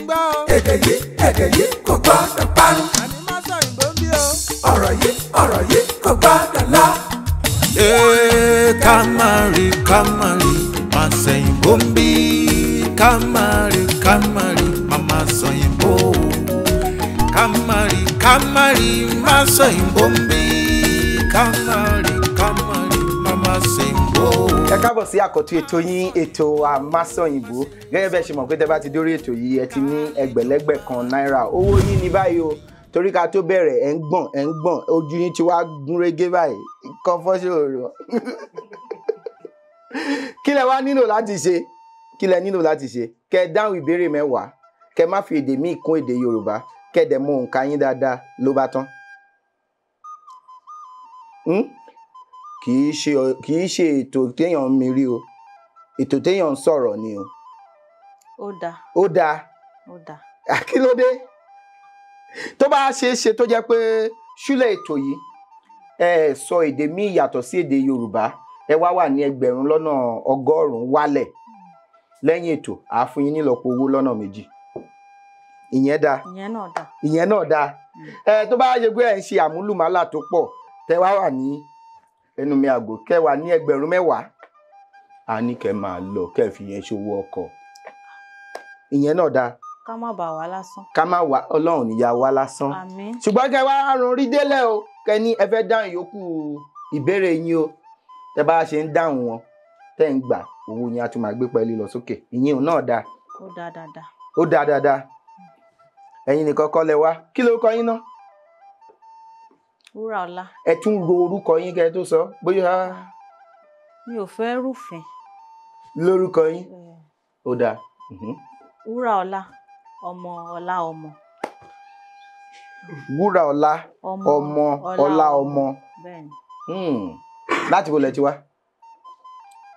gbọ́ o. èdè yìí kò gbọ́dọ̀ parun. àní má sọ ìbò ń bí o. ọ̀rọ̀ yìí kò gbọ́dọ̀ lọ. Kamari, má sẹ́yìnbó ń bí. Kamari, mama sẹ́yìnbó. Kamari, má sẹ́yìnbó ń bí. Kamari, mama sẹ́yìnbó. Ẹ káàbọ̀ sí àkọ́tún ètò yín, ètò Àmásọ̀yìnbó. Gẹ́gẹ́ bẹ́ẹ̀ ṣe mọ̀ pé tẹ́ bá ti dórí ètò yìí ẹ ti ní ẹgbẹ̀lẹ́gbẹ̀ kan náírà. Owó yín ní báyìí o, torí ká tó bẹ̀rẹ̀ ẹ̀ ń gbọ̀n ojú yín ti wá gúnrégé báyìí. Kọ́ fọ́ṣọ̀rọ̀. Kí lẹ wá nílò láti ṣe? Kẹ́ ẹ dáhùn ìbéèrè 10, kẹ́ ẹ má fi èdè míì kún èdè Yorùbá, kẹ́ ẹ dẹ̀ mọ òǹkà yín dáadáa ló bá tán. Kì í ṣe ètò téèyàn ń mirí o, ètò téèyàn ń sọ̀rọ̀ ni o. Ó dáa. Kí ló dé? Tó bá ṣe é ṣe tó jẹ́ pé ṣúlẹ̀ ètò yìí ẹ sọ èdè míì yàtọ̀ sí èdè Yorùbá, ẹ wà ní 100 wálẹ̀ lẹ́yìn ètò àá fún yín nílọ́po owó lọ́nà 2. Ìyẹn dáa. Ìyẹn náà dáa. Tó bá ṣe pé ẹ ń ṣe àmúlùmálà tó pọ̀ tẹ́ wà ní ẹnu mi àgò, kẹ́ wà ní 10,000, a ní kẹ́ máa lọ kẹ́ fi yẹn ṣòwò ọkọ̀. Ìyẹn náà dáa. Ká má bà wá lásán. Ká má wá, Ọlọ́run níyà wá lásán. Àmín. Ṣùgbọ́n kẹ́ wá rún rí délẹ̀ o, kẹ́ ní ẹ fẹ́ dáhùn yòókù ìbéèrè yín o. Tẹ́ bá ṣe ń dáhùn wọn tẹ́ ń gbà, owó yín á tún máa gbé pẹ́ẹ́lí lọ sókè. Ìyẹn náà dáa. Ó dáa dáadáa. Ó dáa dáadáa. Ẹ̀yin nìkan kọ́ lẹ wá. Kí lórúkọ yín náà? Wúràọlá. Ẹ tún ro orúkọ yín kẹ́ tó sọ bóyá. Mi ò fẹ́ rúfin. Lórúkọ yín? Ó dáa. Wúràọlá, ọmọ ọlá ọmọ. Wúràọlá, ọmọ ọlá ọmọ. Bẹ́ẹ̀ni. Láti bo lẹ ti wá?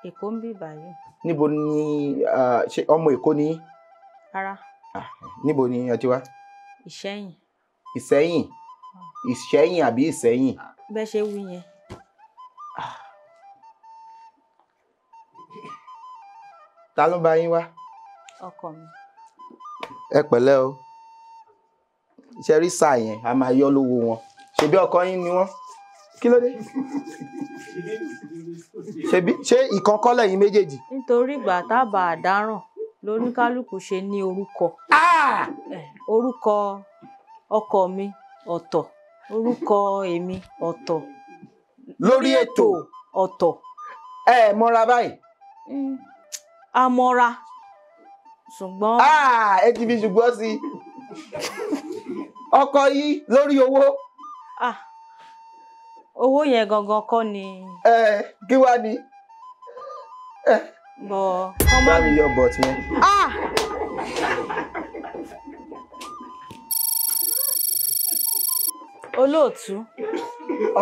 Èkó ń bí báyìí. Níbo ni ṣé ọmọ Èkó ni yín? Rárá. Níbo ni ẹ ti wá? Ìṣẹ́yìn. Ìṣẹ́yìn? Ìṣẹ́yìn àbí Ìṣẹ́yìn? Bẹ́ẹ̀ ṣe wí yẹn. Ta ló bá yín wá? Ọkọ mi. Ẹ pẹ̀lẹ́ o. Ṣé rí sáà yẹn a máa yọ lówó wọn. Ṣebí ọkọ yín ni wọ́n? Kí ló dé? Ṣé ìkankọ́lẹ̀ yín méjèèjì? Nítorí ìgbà tábà àdáràn lóníkálùkù ṣe ní orúkọ. Orúkọ ọkọ mi ọ̀tọ̀, orúkọ èmi ọ̀tọ̀. Lórí ètò ọ̀tọ̀. Ẹ mọ́ra báyìí? A mọ́ra ṣùgbọ́n. Ẹ ti fi ṣùgbọ́n sí ọkọ yìí lórí owó. Owó yẹn gangan kọ́ ni. Kí wá ni? Bọ̀ bá mi yọ bọ̀ tí yẹn. Olóòtú.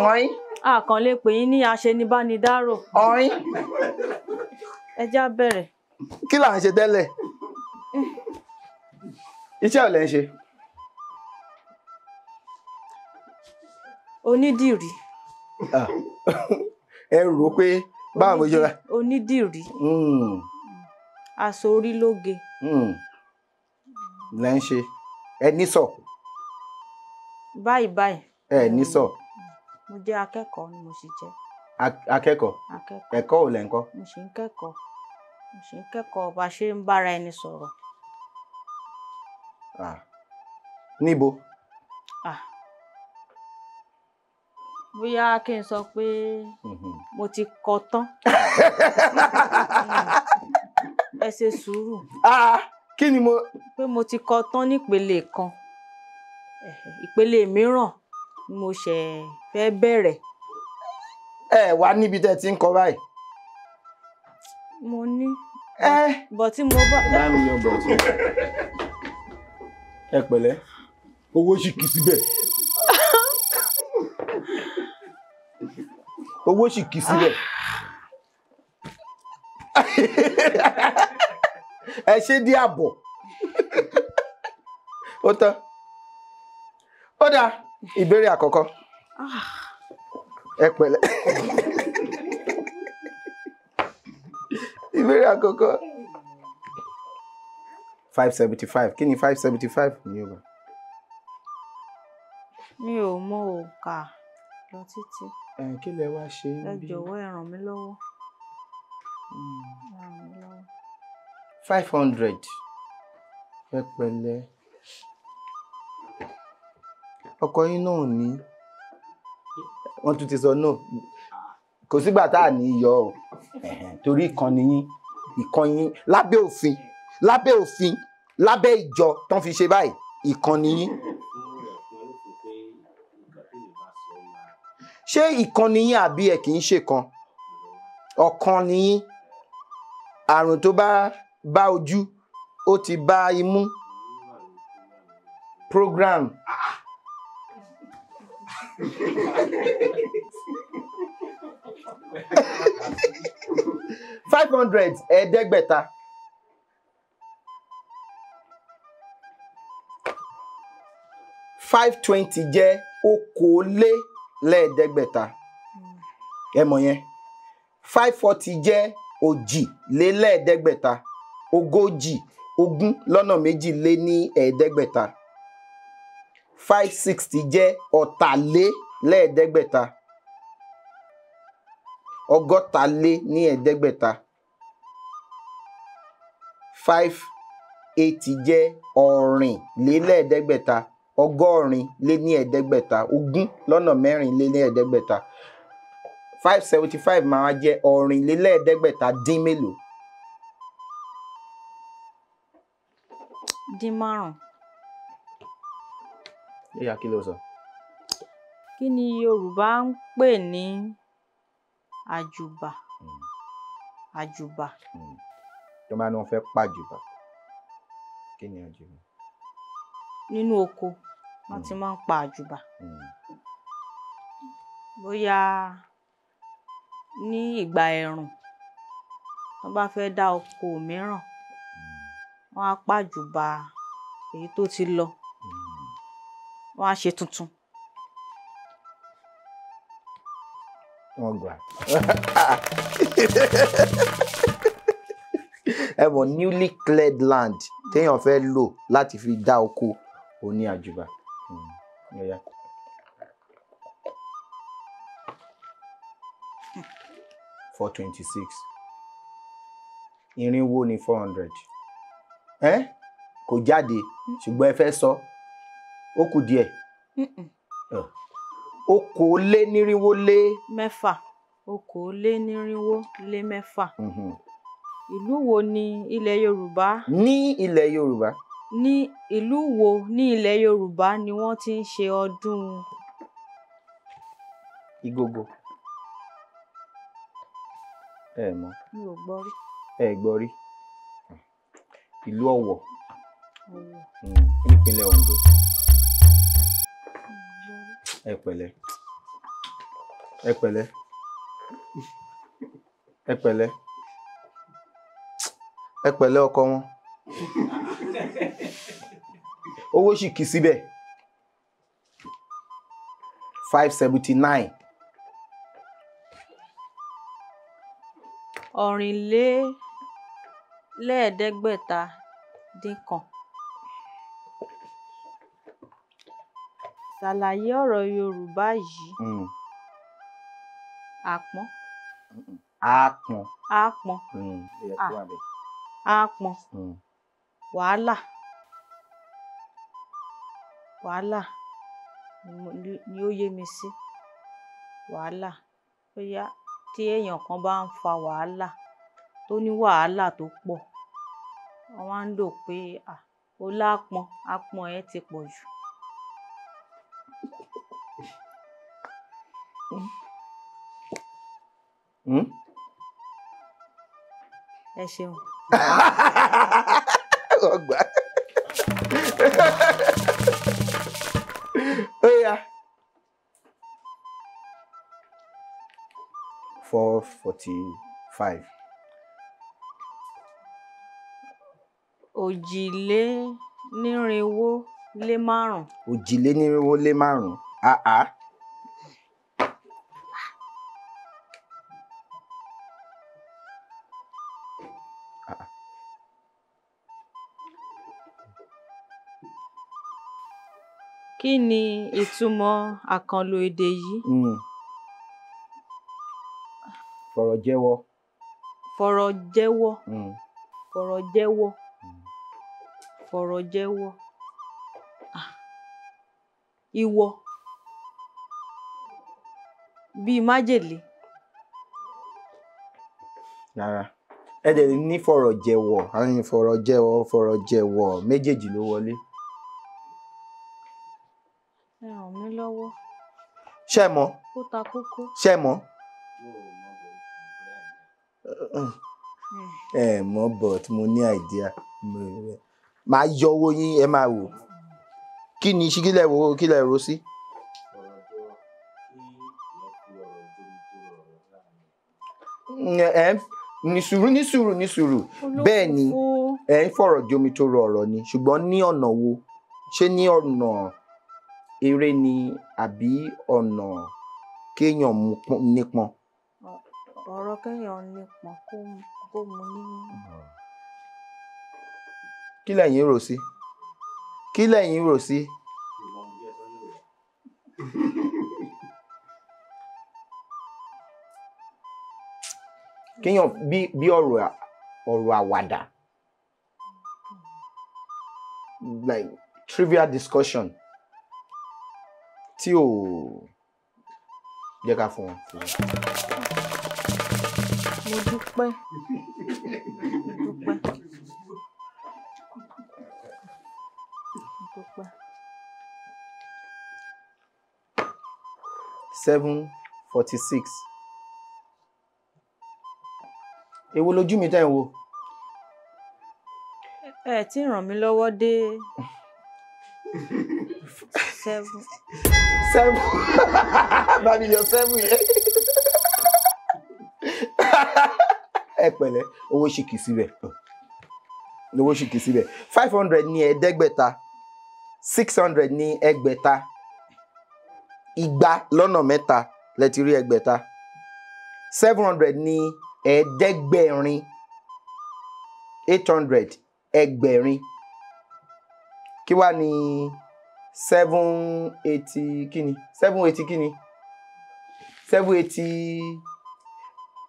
Ọ̀yìn. A kàn lè pè yín ní aṣenibánidárò. Ọ̀yìn. Ẹ já bẹ̀rẹ̀. Kí là ń ṣe tẹ́lẹ̀? Iṣẹ́ ò lẹ́ ń ṣe? Onídìrí. Ẹ rò pé báwo mo yọra? Onídìrí. Aṣọ orí lóge. Lẹ́ ń ṣe. Ẹ nísọ̀? Báyìí. Ẹ nísọ̀? Mo jẹ́ akẹ́kọ̀ọ́ ni mo sì jẹ́. Akẹ́kọ̀ọ́? Ẹ̀kọ́ ò lẹ́ ń kọ́? Mo sì ń kẹ́kọ̀ọ́ bá ṣe ń bára ẹni sọ̀rọ̀. Níbo? Bóyá kí n sọ pé mo ti kọ́ tán. Ẹ ṣe sùúrù. Kí ni mo. Pé mo ti kọ́ tán nípele kan. Ìpele mìíràn ni mo ṣẹ̀ fẹ́ bẹ̀rẹ̀. Ẹ wá níbi tẹ́ ti ń kọ́ báyìí. Mo ní. Bọ̀ tí mo bá. Bá mi yọ bọ̀ tí. Ẹ pẹ̀lẹ́. Owó sì kì í síbẹ̀. Owó sì kì í síbẹ̀. Ẹ ṣe dí àbọ̀. Ó tán. Ó dáa. Ìbéèrè àkọ́kọ́. Ẹ pẹ̀lẹ́. Ìbéèrè àkọ́kọ́. 575 kí ni 575 ní Yorùbá? Mi ò mọ òǹkà lọ títí. Kí lẹ wá ṣe Ẹ níbí? jọ̀wọ́ ẹ ràn mí lọ́wọ́. Ẹ ràn mí lọ́wọ́. 500 ẹ pẹ̀lẹ́. Ọkọ yín náà ní wọ́n tún ti sọ náà kò sígbà tá à ní yọ ọ torí ìkànnì yín lábẹ́ òfin lábẹ́ ìjọ tán fi ṣe báyìí ìkànnì yín. Ṣé ìkànnì yín àbí ẹ kì í ṣe kan ọ̀kan ni yín? Àrùn tó bá ojú ó ti bá imú. Program. $500 ẹ̀ẹ́dẹ́gbẹ̀ta. $520 jẹ́ okòólélẹ́ẹ̀ẹ́dẹ́gbẹ̀ta. Ẹ mọ̀ yẹn. $540 jẹ́ òjìlélẹ́ẹ̀ẹ́dẹ́gbẹ̀ta. Ogún lọ́nà méjì lé ní ẹ̀ẹ́dẹ́gbẹ̀ta. $560 jẹ́ ọ̀tàlélẹ́ẹ̀ẹ́dẹ́gbẹ̀ta. Ọgọ́ta lé ní ẹ̀ẹ́dẹ́gbẹ̀ta. $580 jẹ́ ọ̀rìnlélẹ́ẹ̀ẹ́dẹ́gbẹ̀ta. Ọgọ́rin lé ní ẹ̀ẹ́dẹ́gbẹ̀ta. Ogún lọ́nà mẹ́rin lé ní ẹ̀ẹ́dẹ́gbẹ̀ta. 575 máa jẹ́ ọ̀rìnlélẹ́ẹ̀ẹ́dẹ́gbẹ̀ta dín mélòó? Dín márùn. Ìyá kí ló sọ? Kí ni Yorùbá ń pè ní àjùbà? Àjùbà. Tó bá ní wọ́n fẹ́ pàjùbà. Kí ni àjùbà? Nínú oko wọ́n ti máa ń pa àjùbà. Bóyá ní ìgbà ẹ̀rùn wọ́n bá fẹ́ dá oko mìíràn wọ́n á pàjùbà èyí tó ti lọ wọ́n á ṣe tuntun. Wọ́n gbà. Ẹ mọ̀ newly cleared land téèyàn fẹ́ lò láti fi dá oko òun ní àjùbà. Yeah. 426. Irinwó ni 400. Kò jáde ṣùgbọ́n ẹ fẹ́ sọ ó kù díẹ̀. Okòólénírínwó lé mẹ́fà. Okòólénírínwó lé mẹ́fà. Ìlú wo ní ilẹ̀ Yorùbá? Ní ilẹ̀ Yorùbá. Ní ìlú wo ní ilẹ̀ Yorùbá ni wọ́n ti ń ṣe ọdún Ìgògò? Ẹ mọ̀. Mi ò gbọ́ rí. Ẹ gbọ́ rí. Ìlú Ọ̀wọ̀. Nípínlẹ̀ Oǹdó. Ẹ pẹ̀lẹ́. Ẹ pẹ̀lẹ́. Ẹ pẹ̀lẹ́. Ẹ pẹ̀lẹ́ ọkọ wọn. Owó sì kì í síbẹ̀. 579. Ọ̀rìnlélẹ́ẹ̀ẹ́dẹ́gbẹ̀ta dín kan. Ṣàlàyé ọ̀rọ̀ Yorùbá yìí. Àpọ́n. Àpọ́n. Àpọ́n. Àpọ́n. Wàhálà. Wàhálà ni ó yé mi sí. Wàhálà. Bóyá tí èèyàn kan bá ń fa wàhálà tó ní wàhálà tó pọ̀ wọ́n wá ń lò pé ó lápọn àpọn ẹ̀ ti pọ̀ jù. Ẹ ṣeun. Ọgbà. Ó yá. 445. Òjìlénírínwó lé márùn. Òjìlénírínwó lé márùn. Kí ni ìtumọ̀ àkànlò èdè yìí? Fọ̀rọ̀ jẹ́wọ́. Fọ̀rọ̀ jẹ́wọ́. Fọ̀rọ̀ jẹ́wọ́. Fọ̀rọ̀ jẹ́wọ́. Ìwọ. Bíi májèlé. Rárá. Ẹ dẹ̀ ní fọ̀rọ̀ jẹ́wọ́. Àwọn fọ̀rọ̀ jẹ́wọ́, fọ̀rọ̀ jẹ́wọ́ méjèèjì ló wọlé. Ẹ ràn mí lọ́wọ́. Ṣé mọ̀? Ó ta kókó. Ṣé mọ̀? Mọ̀ but mo ní idea. Màá yọ owó yín, ẹ máa wò. Kí ni kílẹ̀ ro sí? Ní sùúrù. Bẹ́ẹ̀ ni ẹ ń fọ̀rọ̀ jomi tó rọ ọ̀rọ̀ ni, ṣùgbọ́n ní ọ̀nà wo? Ṣé ní ọ̀nà eré ni àbí ọ̀nà kéèyàn nípọn? Ọ̀rọ̀ kéèyàn nípọn kó mu nínú. Kí lẹ̀yin rò sí? Kí lẹ̀yin rò sí? Kéèyàn bí ọ̀rọ̀ àwàdà, like trivial discussion tí ò jẹ́ ká fún wọn. Mo dúpẹ́. 7:46. Èwo lójú mi tẹ́ ń wo? Ẹ tí ràn mí lọ́wọ́ dé 7. Bá mi yọ 7 yẹn. Ẹ pẹ̀lẹ́, owó ṣìkì síbẹ̀. 500 ní ẹ̀ẹ́dẹ́gbẹ̀ta. 600 ní ẹgbẹ̀ta. 200 lọ́nà mẹ́ta lẹ ti rí ẹgbẹ̀ta. 700 ní ẹ̀ẹ́dẹ́gbẹ̀rin. 800 ẹgbẹ̀rin. Kí wá ní 780 kíni? 780 kíni? 780.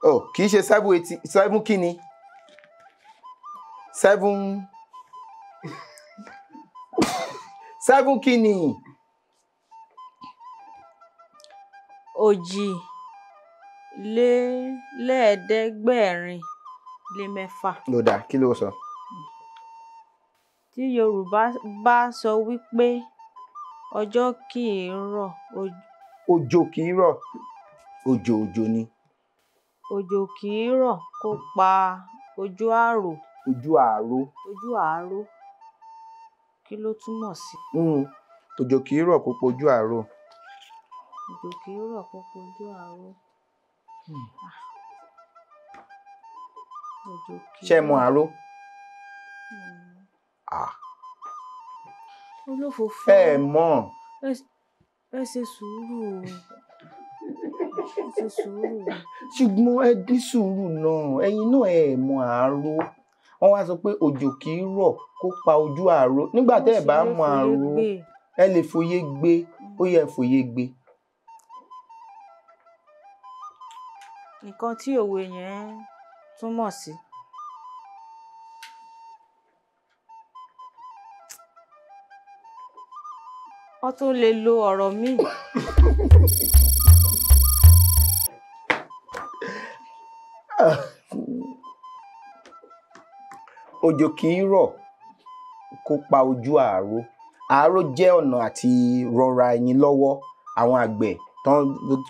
Oh, kì í ṣe 780. 7 kíni? 7 kíni? Òjìlélẹ́ẹ̀ẹ́dẹ́gbẹ̀rin lé mẹ́fà. Ló dà, kí ló sọ? Tí Yorùbá bá sọ wípé ọjọ́ kì í rọ̀. Òjò kì í rọ̀. Òjò ni. Òjò kì í rọ̀ kó pa ojú àrò. Ojú àrò. Ojú àrò. Kí ló túmọ̀ sí? Òjò kì í rọ̀ kó pa ojú àrò. Òjò kì í rọ̀ kó pa ojú àrò. Ṣé mọ àrò? Olófòfò. Ẹ mọ̀. Ẹ ṣe sùúrù. Ṣùgbọ́n ẹ ní sùúrù náà, ẹ̀yin náà ẹ mọ àrò. Wọ́n wá sọ pé òjò kì í rọ̀ kó pa ojú àrò. Nígbà tẹ́ ẹ bá mọ àrò, ẹ lè fòye gbé. Ó yẹ fòye gbé. Nǹkan tí òwe yẹn túmọ̀ sí. Wọ́n tún lè lo ọ̀rọ̀ míì. Òjò kì í rọ̀ kó pa ojú àrò. Àrò jẹ́ ọ̀nà àti rọra ẹyin lọ́wọ́. Àwọn àgbẹ̀ tán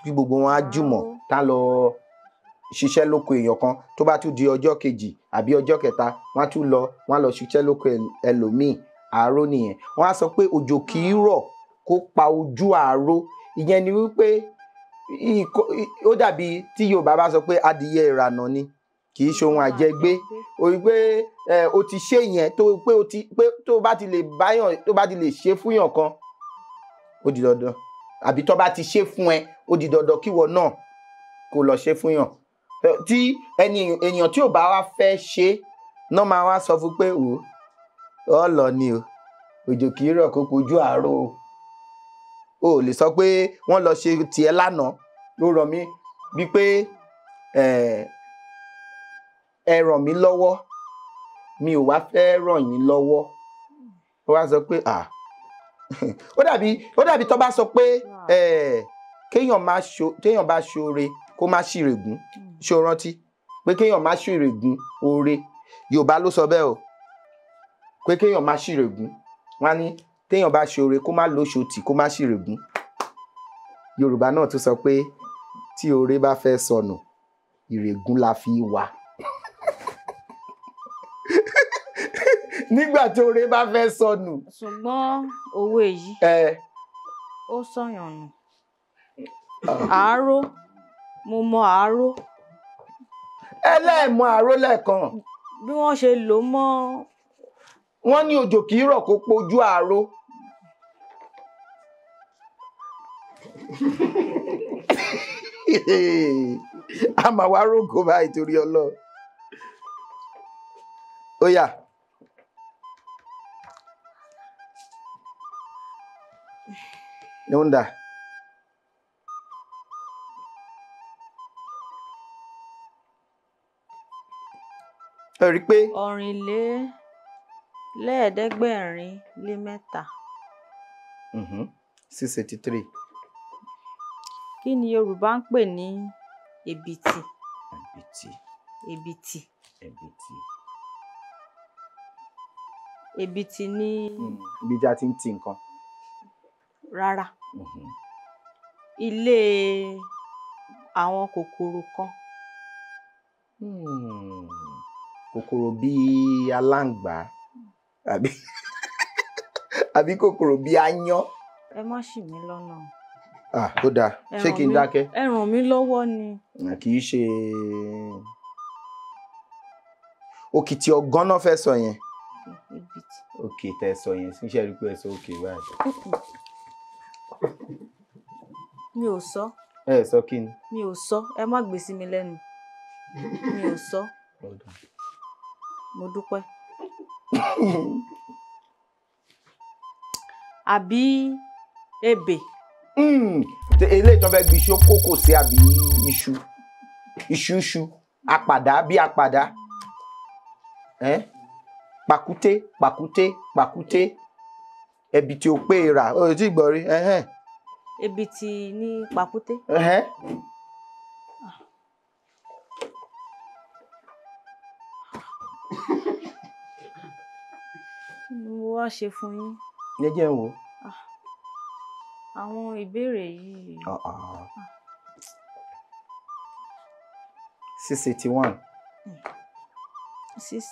kí gbogbo wọn á jùmọ̀ tá lọ ṣiṣẹ́ lóko èèyàn kan, tó bá tún di ọjọ́ kejì àbí ọjọ́ kẹta wọ́n á tún lọ ṣiṣẹ́ lóko ẹlòmíì. Àrò nìyẹn. Wọ́n á sọ pé òjò kì í rọ̀ kó pa ojú àrò. Ìyẹn ni wípé ó dàbí tí Yorùbá bá sọ pé adìyẹ ìrànà ni, kì í ṣe ohun àjẹgbé. O rí pé o ti ṣe yẹn tó bá ti lè báyàn, tó bá ti lè ṣe fúnyàn kan, ó di dandan. Àbí tó bá ti ṣe fún ẹ, ó di dandan kíwọ náà kó lọ ṣe fúnyàn. Tí èèyàn tí ò bá wá fẹ́ ṣe náà máa wá sọ fún pé ó lọ ni o, òjò kì í rọ̀ kó pojú àrò o. o lè sọ pé wọ́n lọ ṣe tiẹ̀ lánàá ló rọ̀ mí bí pé ẹ ràn mí lọ́wọ́ mi ò wá fẹ́ ràn yín lọ́wọ́ ó wá sọ pé ó dàbí tó bá sọ pé téèyàn bá ṣoore kó má ṣìrègùn ṣó rántí pé kéèyàn má ṣìrègùn oore Yorùbá ló sọ bẹ́ẹ̀ o pé kéèyàn má ṣìrègùn wọ́n á ní téèyàn bá ṣoore kó má lóṣòtì kó má ṣìrègùn Yorùbá náà tún sọ pé tí oore bá fẹ́ sọnù ìrègùn la fi wà nígbà tí oore bá fẹ́ sọnù. ṣùgbọ́n òwe yìí ó sọ̀yàn nù àáró mo mọ àáró. ẹlẹ́ẹ̀mọ àáró lẹ́ẹ̀kan. bí wọ́n ṣe lò mọ́. wọ́n ní òjò kì í rọ̀ kó pojú àáró. a máa wá rògó báyìí torí Ọlọ́run. ó yá. Yọ̀ǹda. ẹ rí i pé. Ọ̀rìnlélẹ́ẹ̀ẹ́dẹ́gbẹ̀rin-lé-mẹ́ta. 683. Kí ni Yorùbá ń pè ní èbìtì? Èbìtì. Èbìtì ni. Ibi tí a ti ń ti nǹkan. Rárá. Ilé àwọn kòkòrò kan. Kòkòrò bíi aláǹgbá àbí kòkòrò bíi aáyán. Ẹ má ṣì mí lọ́nà. Ó dáa ṣé kí n dákẹ́. Ẹ ràn mí lọ́wọ́ ni. Kì í ṣe òkìtì ọ̀gán náà fẹ́ sọ yẹn. òkè tẹ sọ yẹn ṣíṣe rí pé ẹ sọ òkè báyìí. mi ò sọ. ẹ sọ kí ni. mi ò sọ ẹ má gbé sí mi lẹ́nu mi ò sọ. mo dúpẹ́. àbí ebè. eléyìí tó fẹ́ gbé iṣu kókò sí àbí iṣu àpàdá bí àpàdá. Pàkúté ẹbí tí o pé rà ó ti gbọ́ rí. Èbìtì ní pàkúté. mo wá ṣe fún yín. ẹ jẹ́ n wò. àwọn ìbéèrè yìí. 681. 6.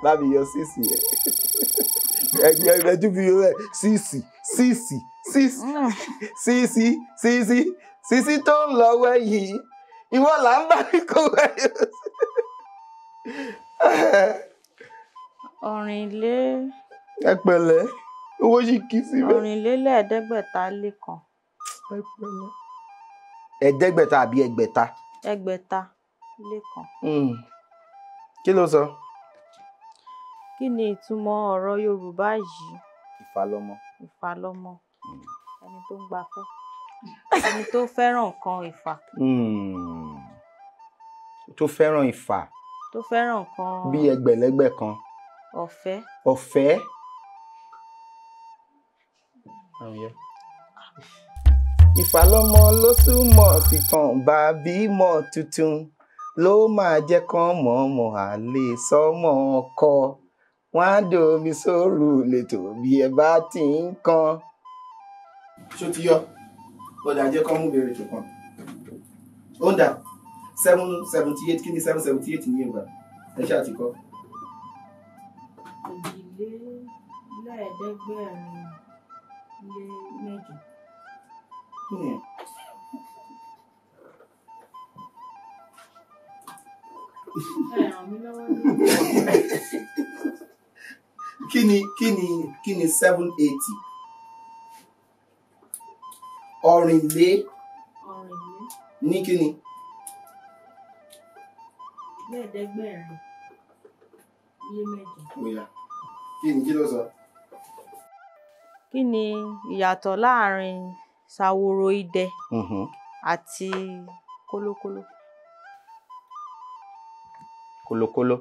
Lábì yọ 6 yẹn. Ẹjú fi yọ bẹ́ẹ̀ 6 tó ń lọ wẹ̀yìn ìwọ là ń bá ní kó wẹ̀yìn. Ẹ pẹ̀lẹ́ owó sì kí síbẹ̀. Ọ̀rìnlélẹ́ẹ̀ẹ́dẹ́gbẹ̀ta-lé-kan. Ẹ pẹ̀lẹ́. Ẹ̀ẹ́dẹ́gbẹ̀ta àbí ẹgbẹ̀ta? Ẹgbẹ̀ta-lé-kan. Kí ló sọ? Kí ni ìtumọ̀ ọ̀rọ̀ Yorùbá yìí? Ìfàlọ́mọ. Ìfàlọ́mọ. Ẹni tó ń gbafẹ́. Ẹni tó fẹ́ràn nǹkan ìfà. Tó fẹ́ràn ìfà. Tó fẹ́ràn nǹkan. Bí ẹgbẹ̀lẹ́gbẹ̀ kan. Ọ̀fẹ́. Ọ̀fẹ́. Ìfàlọ́mọ ló túmọ̀ sí tàn bá bímọ tuntun ló máa jẹ́ kán mọ̀ọ́mọ̀ àlè sọ́mọ ọkọ wọ́n á domi sóòrù lẹ́tọ̀ bí ẹ bá ti ń kan. ṣó ti yọ ọ̀dà jẹ́ kán mú bèrè tó kàn. ó ń dà 778 kí ni 778 ní Yorùbá ẹ ṣáà ti kọ́. Òjìlélẹ́ẹ̀ẹ́dẹ́gbẹ̀rin-lé-méjì. Kí ni 780? Ọ̀rìnlé ní kí ni? Lẹ́ẹ̀ẹ́dẹ́gbẹ̀rin-lé-méjì. Oya. Kí ló sọ? Kí ni ìyàtọ̀ láàrin ṣàwòrò idẹ àti kólókóló? Kólókóló.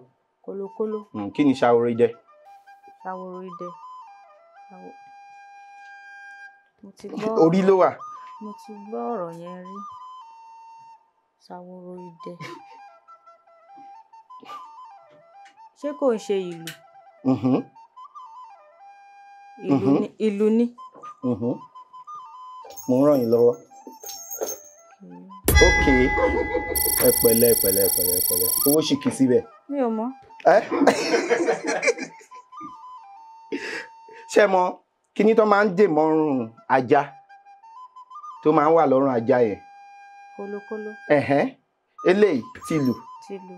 Kólókóló. Kí ni ṣàwòrò idẹ? Ṣàwòrò idẹ. Mo ti gbọ́ orí ló wà. Mo ti gbọ́ ọ̀rọ̀ yẹn rí. Ṣàwòrò idẹ. Ṣé kò ń ṣe ìlù? Ìlù ni. Mo ń ràn yín lọ́wọ́. Ok, ẹ pẹ̀lẹ́ ẹ pẹ̀lẹ́ ẹ pẹ̀lẹ́ ẹ pẹ̀lẹ́. Owó ṣì kì í síbẹ̀. Mi ò mọ̀. Ṣé mọ̀ kíní tó máa ń dè mọ́rùn ajá tó máa ń wà lọ́rùn ajá yẹn? Kólókóló. Eléyìí tìlù. Tìlù.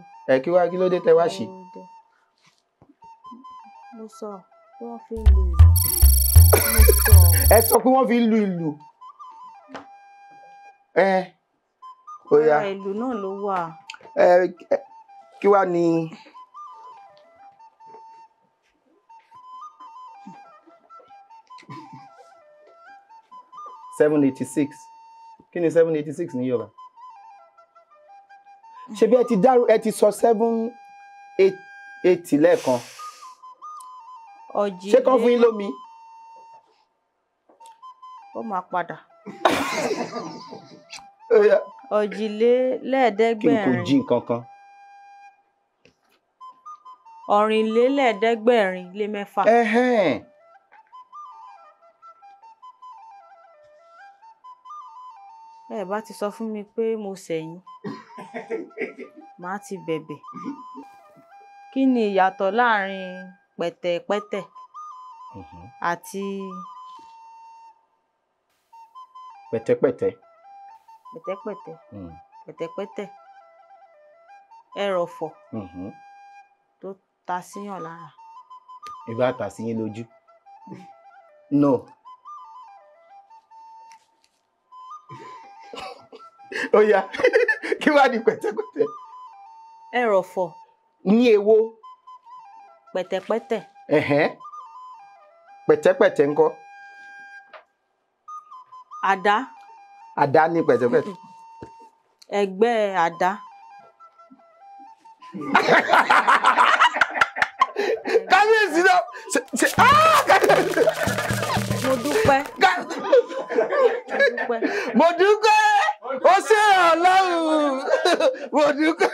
Kí ló dé tẹ wá ṣe? Mo sọ pé wọ́n fi ń lu ìlù. Ẹ sọ pé wọ́n fi ń lu ìlù. Ó yá. Ara ìlù náà ló wà. Kí wá ni? $786. Kí ni 786 ní Yorùbá? Ṣé bí ẹ ti sọ 780 lẹ́ẹ̀kan? Ṣé kán fún yín lómi? Ó máa padà. Ọ̀jìlélẹ́ẹ̀ẹ́dẹ́gbẹ̀rin. Kí n kò jí nǹkan kan. Ọ̀rìnlélẹ́ẹ̀ẹ́dẹ́gbẹ̀rin lé mẹ́fà. Ẹ bá ti sọ fún mi pé mo ṣẹ̀yìn, màá ti bẹ̀bẹ̀. Kí ni ìyàtọ̀ láàrin pẹ̀tẹ̀pẹ́tẹ̀ àti pẹ̀tẹ̀pẹ́tẹ̀? Pẹ̀tẹ̀pẹ́tẹ̀ ẹrọ̀fọ̀ tó ta síyàn lára. Ìbá ta sí yín lójú. No. Ó yá, kí wá ní pẹ̀tẹ̀pẹ́tẹ̀? Ẹrọ̀fọ̀. Ní èwo? Pẹ̀tẹ̀pẹ́tẹ̀. Pẹ̀tẹ̀pẹ́tẹ̀ ńkọ́? Àdá. Àdá ní pẹ̀tẹ̀pẹ́tẹ̀. Ẹgbẹ́ àdá. Kábíyèsí náà. Mo dúpẹ́. Mo dúpẹ́. Ó ṣe Ọlọ́run. Mo dúpẹ́.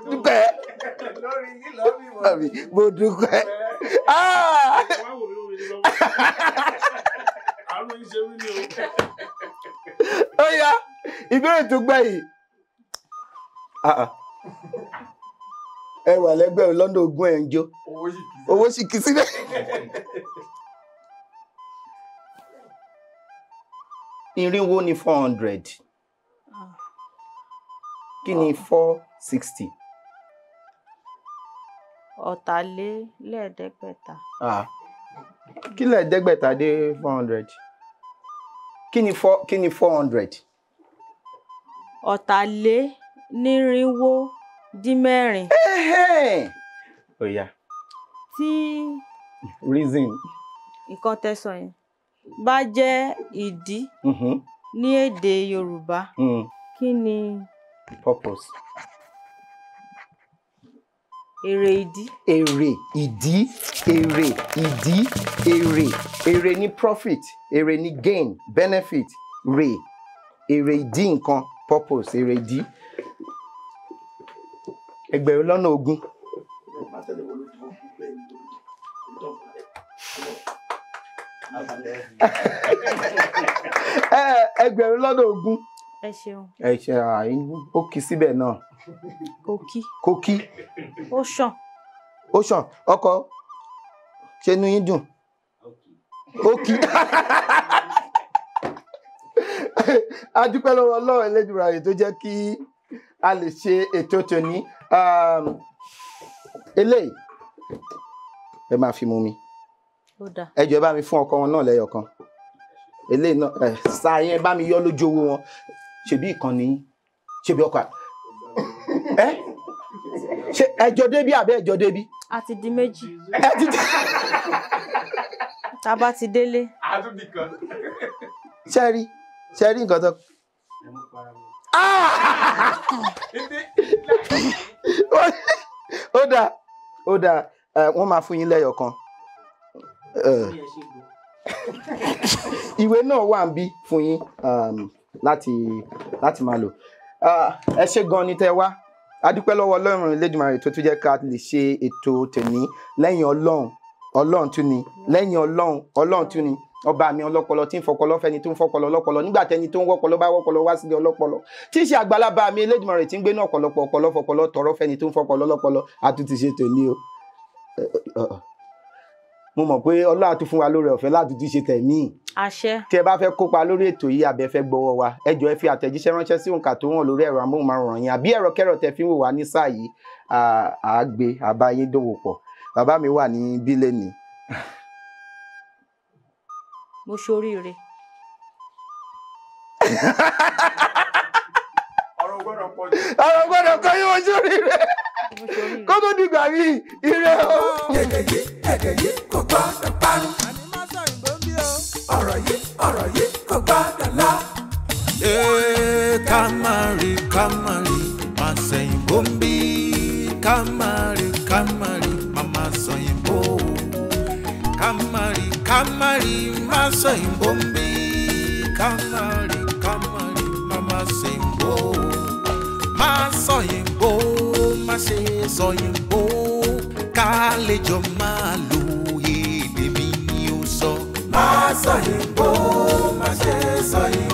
Dúpẹ́. Mo dúpẹ́. Ó yá, ìbéèrè tó gbẹ̀yìn. Ẹ wà lẹ́gbẹ̀ẹ́ London ogún ẹ̀ ń jó. Owó sì kì í sílẹ̀. Irinwó ni 400. Kí ni 460? Ọ̀tàlélẹ́ẹ̀ẹ́dẹ́gbẹ̀ta. Kí lẹ́ẹ̀ẹ́dẹ́gbẹ̀ta dé 400? Kí ni 400? Ọ̀tàlénírínwó dín mẹ́rin. Ó yá. Tí reason. Nǹkan tẹ́sán yẹn bá jẹ́ ìdí ní èdè Yorùbá, kí ni purpose? Èrè ìdí. Èrè ìdí. Èrè ìdí. Èrè ní profit. Èrè ní gain, benefit. Èrè ìdí nǹkan, purpose, èrè ìdí. Ẹgbẹ̀rún lọ́nà ogún. Ẹgbẹ̀rún lọ́nà ogún. Ẹ ṣeun. Ẹ ṣe ó kì í síbẹ̀ náà. Kókí. Ó ṣàn. Ọkọ ṣe inú yín dùn. Ó kì í. A dúpẹ́ lọ́wọ́ Ọlọ́run Elédùmarè tó jẹ́ kí a lè ṣe ètò tòní. Eléyìí ẹ máa fi mú mi. Ẹ jọ̀ọ́ bá mi fún ọkọ wọn náà lẹ́yọ̀kan. Eléyìí náà sáà yẹn bá mi yọ lójú owó wọn. Ṣebí ìkànnì ṣebí ọkọ ṣe ẹjọ́ débí àbẹ́ ẹjọ́ débí? A ti di méjì. Tá bá ti délé. Ṣẹ́rí nǹkan tó. Ó dáa wọ́n máa fún yín lẹ́yọ̀ kan. Ìwé náà wà ń bí fún yín láti máa lò. Ẹ ṣé gan ni tẹ́ wá. A dúpẹ́ lọ́wọ́ Ọlọ́run Elédùmarè tó tún jẹ́ ká lè ṣe ètò tèmi lẹ́yìn Ọlọ́run tún ni lẹ́yìn Ọlọ́run tún ni ọba mi ọlọ́pọlọ tí ń fọpọlọ fẹ́ni tó ń fọpọlọ ọlọ́pọlọ nígbà tẹni tó ń wọ́pọlọ bá wọ́pọlọ wá sílé ọlọ́pọlọ tí í ṣe àgbàlagbà mi Elédùmarè tí ń gbé náà ọ̀pọ̀lọpọ̀ ọpọlọ fọpọlọ tọrọ fẹ́ni tó ń fọpọlọ ọlọ́pọlọ a tún ti ṣe tòní o. Mo mọ̀ pé Ọlọ́run á tún fún wa lórí ọ̀fẹ́ láti tún ṣe tẹ̀mí. Àṣẹ. Tí ẹ bá fẹ́ kópa lórí ètò yìí abẹ́ fẹ́ gbọ́wọ́ wa ẹ jọ̀ọ́ ẹ fi àtẹ̀jíṣẹ́ ránṣẹ́ sí òǹkà tó hàn lórí ẹ̀rọ amóhùnmáwòrán yín àbí ẹ̀rọ kẹ́rọ̀ tẹ fi ń wò wá ní sáà yìí àgbé àbáyé dòwò pọ̀. Bàbá mi wà ní bílẹ̀ ni. Mo ṣoríire. Ọ̀rọ̀ gbọ́dọ̀ pọ̀ jù. Ọ̀rọ̀ gbọ́dọ̀ kọ́ yín mo ṣoríire. Kó tó dìgbà mí ire o. Èdè yìí kò gbọ́dọ̀ parun. Ọ̀rọ̀ yìí kò gbọ́dọ̀ lọ. Kamari, máa sẹ́yìn bóńbí. Kamari, mama sẹ́yìn bó. Kamari, máa sẹ́yìn bóńbí. Kamari, mama sẹ́yìn bó. Máa sọ̀yìn bó, má ṣe sọ̀yìn bó. Kálejò máa lo èdè mi ni ó sọ. Má sọ̀yìn bó, má ṣe sọ̀yìn.